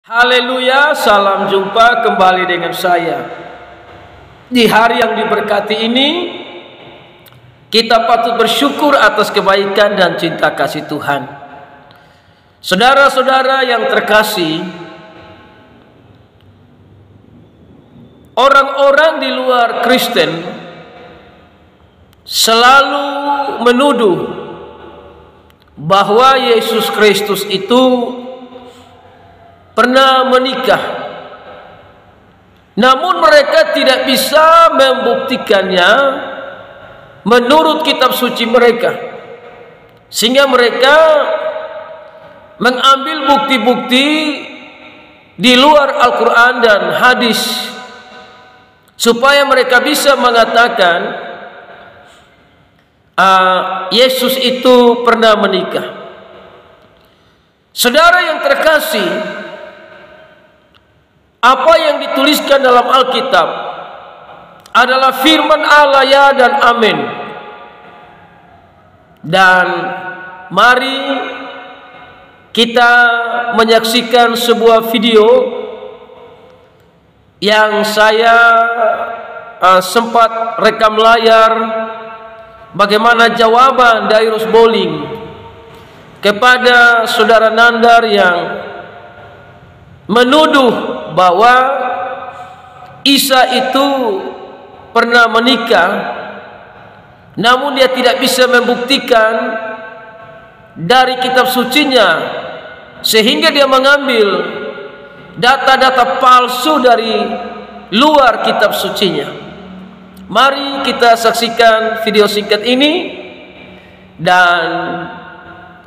Haleluya, salam jumpa kembali dengan saya. Di hari yang diberkati ini, kita patut bersyukur atas kebaikan dan cinta kasih Tuhan. Saudara-saudara yang terkasih, orang-orang di luar Kristen selalu menuduh bahwa Yesus Kristus itu pernah menikah, namun mereka tidak bisa membuktikannya menurut kitab suci mereka, sehingga mereka mengambil bukti-bukti di luar Al-Quran dan hadis supaya mereka bisa mengatakan Yesus itu pernah menikah. Saudara yang terkasih, apa yang dituliskan dalam Alkitab adalah firman Allah, ya dan amin. Dan mari kita menyaksikan sebuah video yang saya sempat rekam layar, bagaimana jawaban dari Ruth Bolling kepada saudara Nandar yang menuduh bahwa Isa itu pernah menikah, namun dia tidak bisa membuktikan dari kitab sucinya, sehingga dia mengambil data-data palsu dari luar kitab sucinya. Mari kita saksikan video singkat ini, dan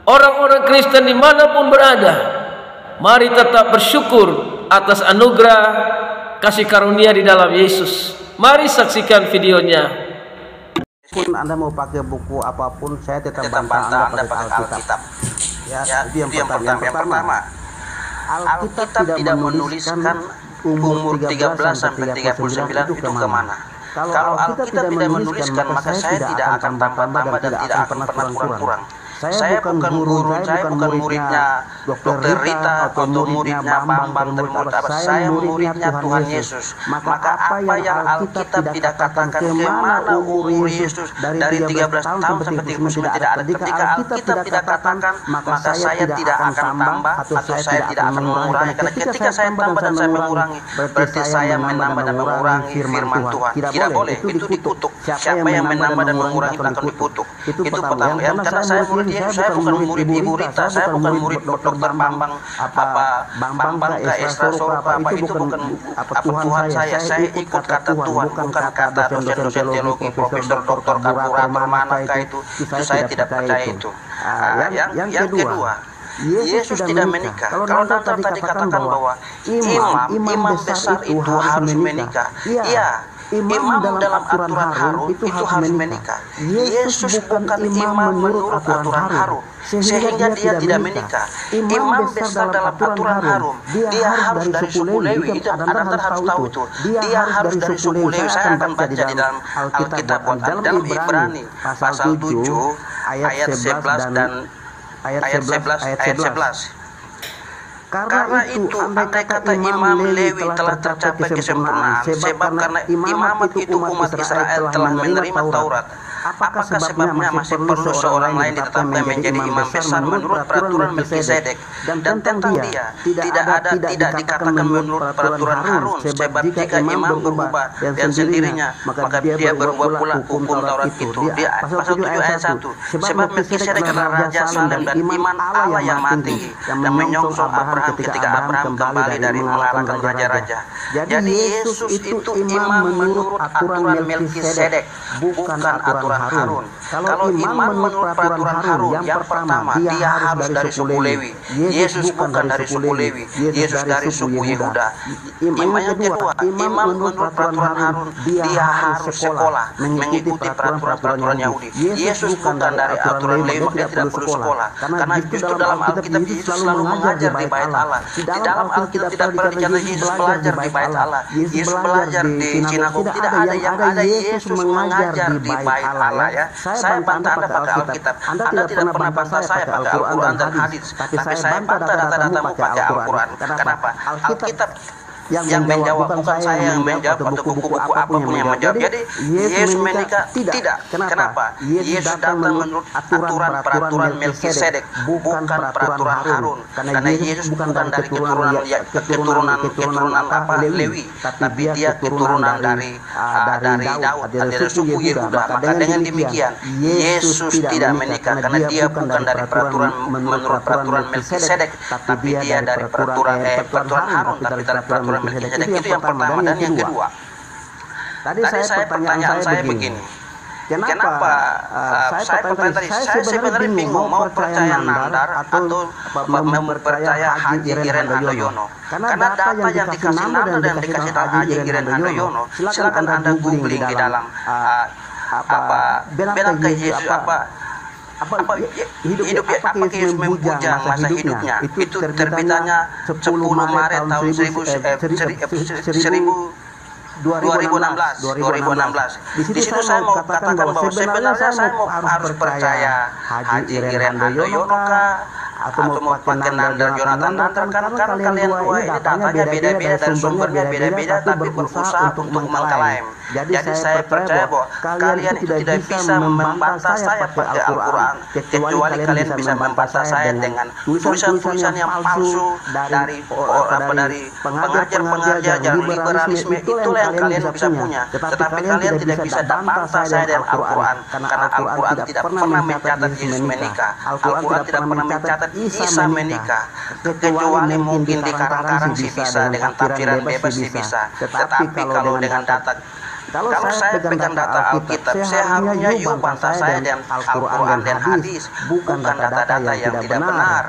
orang-orang Kristen dimanapun berada, mari tetap bersyukur atas anugerah kasih karunia di dalam Yesus. Mari saksikan videonya. Pun Anda mau pakai buku apapun, saya tetap bantah Anda pakai Alkitab. Ya, itu yang pertama. Alkitab tidak menuliskan umur 13 sampai 39 itu kemana. Kalau Alkitab tidak menuliskan, maka saya tidak akan tambah-tambah dan tidak akan pernah kurang-kurang. Saya bukan guru, saya bukan muridnya Dr. Rita atau muridnya Bambang Termurta. Saya muridnya Tuhan Yesus. Maka apa yang Alkitab tidak katakan kemana umur Yesus dari 13 tahun sampai 39 tidak ada. Ketika Alkitab tidak katakan, maka saya tidak akan tambah atau saya tidak akan mengurangi. Karena ketika saya tambah dan saya mengurangi, berarti saya menambah dan mengurangi firman Tuhan. Tidak boleh, itu dikutuk. Siapa yang menambah dan mengurangi itu akan dikutuk. Itu pertama. Karena saya murid Yesus, saya bukan murid Ibu Rita, saya bukan murid Dr. Bambang Bambang Esra Soroka, itu bukan Tuhan saya. Saya ikut kata Tuhan, bukan kata dosen-dosen teologi, profesor, doktor, kurator, manakah itu saya tidak percaya itu. Yang kedua, Yesus tidak menikah. Kalau Anda tadi katakan bahwa imam besar itu harus menikah, iya, imam dalam aturan Harun itu harus menikah. Yesus bukan imam menurut aturan Harun, sehingga dia tidak menikah. Imam besar dalam aturan Harun, dia harus dari suku Lewi. Itu Anda harus tahu itu. Dia harus dari suku Lewi. Saya akan baca di dalam Alkitab, dalam Ibrani pasal 7 ayat 11 dan ayat 11. Karena itu andai kata imam Lewi telah tercapai kesempurnaan, sebab karena imamat itu umat Israel telah menerima Taurat, apakah sebabnya masih perlu seorang lain ditetapkan menjadi imam besar menurut peraturan Melkisedek? Dan tentang dia tidak dikatakan menurut peraturan Harun, sebab jika imam berubah dan sendirinya, maka dia berubah pula hukum Taurat itu. Dia pasal 7 ayat 1. Sebab Melkisedek adalah raja Salem dan iman Allah yang maha tinggi, yang menyongsong Abraham ketika Abraham kembali dari mengalahkan raja-raja. Jadi Yesus itu imam menurut aturan Melkisedek, bukan aturan Harun. Kalau imam menurut peraturan Harun, yang pertama dia harus dari suku Lewi. Yesus bukan dari suku Lewi, Yesus dari suku Yehuda. Yang kedua, imam menurut peraturan Harun, dia harus sekolah, mengikuti peraturan Yahudi. Yesus bukan dari aturan Lewi, dia tidak perlu sekolah. Karena justru dalam Alkitab Yesus selalu mengajar di bait Allah. Di dalam Alkitab tidak pernah dikatakan Yesus belajar di bait Allah. Yesus belajar di sinagog. Tidak ada yang ada Yesus mengajar di bait Allah. Allah ya. Saya bantah Anda pakai Alkitab. Anda tidak pernah bantah saya pakai Al-Quran dan hadis. Tapi saya bantah data-datamu pakai Al-Quran. Kenapa? Alkitab yang menjawab, bukan saya yang menjawab, atau buku-buku apapun yang menjawab. Jadi Yesus menikah tidak. Kenapa? Yesus datang menurut aturan-peraturan Melkisedek, bukan peraturan Harun. Karena Yesus bukan dari keturunan apa Lewi, tapi dia keturunan dari Daud, dari suku Yehuda. Maka dengan demikian Yesus tidak menikah karena dia bukan dari menurut peraturan Melkisedek, tapi dia dari peraturan Harun, tapi dari peraturan Melkisedek. Itu yang pertama. Dan yang kedua, tadi pertanyaan saya begini, kenapa saya sebenarnya bingung mau percaya Nandar atau mau percaya Haji Iren Handoyono. Karena data yang dikasih Nandar dan dikasih Haji Iren Handoyono, silakan Anda googling di dalam benarkah Yesus hidup apakah Yesus membujang masa hidupnya. Itu terbitannya 10 Maret tahun 2016. Di situ saya mau katakan bahwa sebenarnya saya harus percaya Haji Iren Handoyono atau mau pakai Nandar Jonathan Nandar, karena kalian dua ini datanya beda-beda dan sumbernya beda-beda, tapi berusaha untuk mengklaim. Jadi saya percaya bahwa kalian itu tidak bisa membantah saya pakai Al-Quran, kecuali kalian bisa membantah saya dengan tulisan-tulisan yang palsu dari pengajar-pengajar yang liberalisme. Itulah yang kalian bisa punya. Tetapi kalian tidak bisa bantah saya dengan Al-Quran, karena Al-Quran tidak pernah mencatat Yesus menikah. Al-Quran tidak pernah mencatat Isa menikah, kecuali mungkin di karang-karang sih bisa, dengan tafsiran bebas sih bisa. Tetapi kalau dengan data, kalau saya pegang data Alkitab, seharusnya bantah saya dengan Al-Quran dan hadis, bukan data-data yang tidak benar.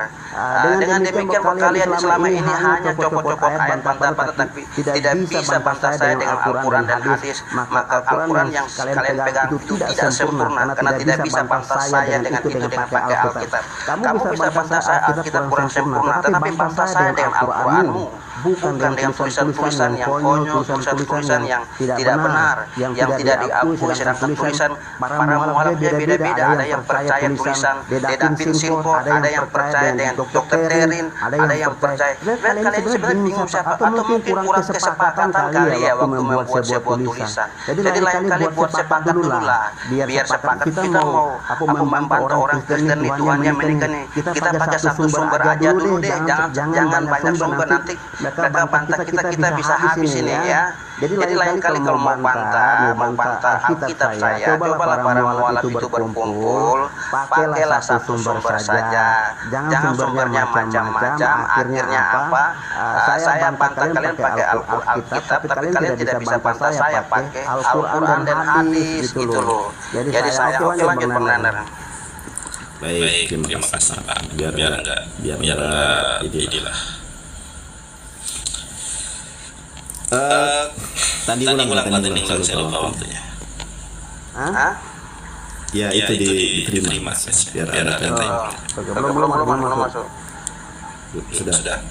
Dengan demikian bahwa kalian selama ini hanya copot-copot ayat bantah-bantah, tapi tidak bisa bantah saya dengan Al-Quran dan hadis. Maka Al-Quran yang kalian pegang itu tidak sempurna, karena tidak bisa bantah saya dengan pakai Alkitab. Kamu bisa bantah saya Alkitab kurang sempurna, tetapi bantah saya dengan Al-Quranmu, bukan dengan tulisan-tulisan yang konyol, tulisan-tulisan yang tidak benar, yang tidak diakui. Sedangkan tulisan para mualaf beda-beda. Ada yang percaya tulisan David Silko, ada yang percaya dengan Dr. Terin, ada yang percaya. Kalian sebenarnya bingung siapa, atau mungkin kurang kesepakatan kali ya waktu membuat sebuah tulisan. Jadi lain kali buat sepakat dulu lah, biar sepakat. Kita mau membantah orang Kristen itu hanya menikah nih, kita pakai satu sumber aja dulu deh, jangan banyak sumber, nanti mereka bantah kita bisa habis ini ya. Jadi lain kali kalau mau bantah Alkitab saya, cobalah para mualaf itu berkumpul, pakailah satu sumber saja, jangan sumbernya macam-macam. Akhirnya apa? Saya bantah kalian pakai Alkitab, tapi kalian tidak bisa bantah saya pakai Al-Quran dan hadis gitu loh. Jadi saya oke lanjut benar. Baik, terima kasih Pak. Biar enggak inilah. Tadi ulang saya lupa waktunya. Ya itu diterima biar ada. Belum masuk. Sudah.